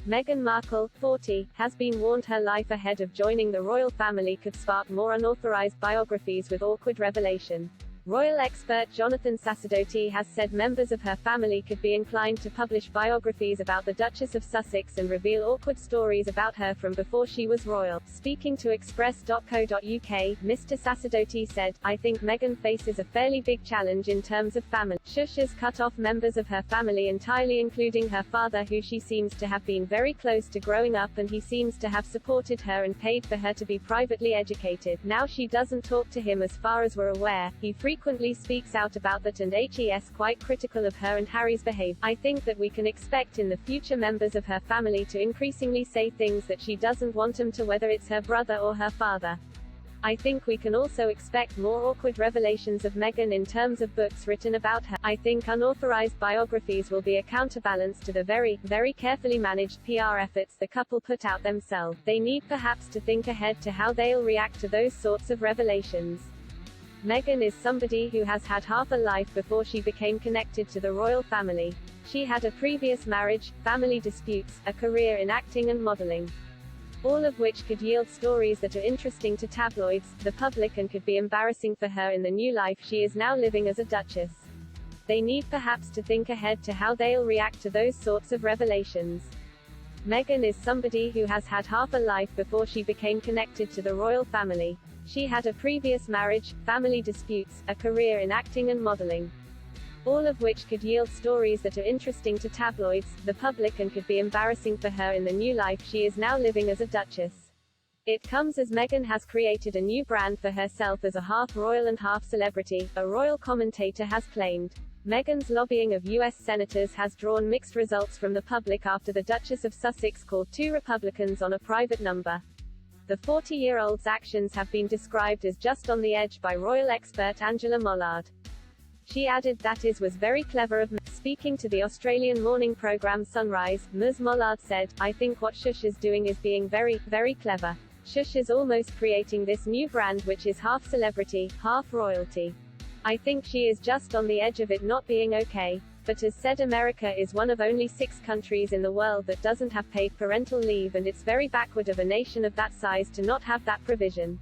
Meghan Markle, 40, has been warned her life ahead of joining the royal family could spark more unauthorized biographies with awkward revelation. Royal expert Jonathan Sacerdoti has said members of her family could be inclined to publish biographies about the Duchess of Sussex and reveal awkward stories about her from before she was royal. Speaking to Express.co.uk, Mr. Sacerdoti said, "I think Meghan faces a fairly big challenge in terms of family. Shush has cut off members of her family entirely, including her father, who she seems to have been very close to growing up, and he seems to have supported her and paid for her to be privately educated. Now she doesn't talk to him as far as we're aware. He frequently speaks out about that and is quite critical of her and Harry's behavior. I think that we can expect in the future members of her family to increasingly say things that she doesn't want them to, whether it's her brother or her father. I think we can also expect more awkward revelations of Meghan in terms of books written about her. I think unauthorized biographies will be a counterbalance to the very, very carefully managed PR efforts the couple put out themselves. They need perhaps to think ahead to how they'll react to those sorts of revelations." Meghan is somebody who has had half a life before she became connected to the royal family. She had a previous marriage, family disputes, a career in acting and modeling. All of which could yield stories that are interesting to tabloids, the public, and could be embarrassing for her in the new life she is now living as a duchess. They need perhaps to think ahead to how they'll react to those sorts of revelations. Meghan is somebody who has had half a life before she became connected to the royal family. She had a previous marriage, family disputes, a career in acting and modeling. All of which could yield stories that are interesting to tabloids, the public, and could be embarrassing for her in the new life she is now living as a duchess. It comes as Meghan has created a new brand for herself as a half royal and half celebrity, a royal commentator has claimed. Meghan's lobbying of U.S. senators has drawn mixed results from the public after the Duchess of Sussex called two Republicans on a private number. The 40-year-old's actions have been described as just on the edge by royal expert Angela Mollard. She added that was very clever of me. Speaking to the Australian morning programme Sunrise, Ms. Mollard said, "I think what Shush is doing is being very, very clever. Shush is almost creating this new brand which is half celebrity, half royalty. I think she is just on the edge of it not being okay." But as said, America is one of only 6 countries in the world that doesn't have paid parental leave, and it's very backward of a nation of that size to not have that provision.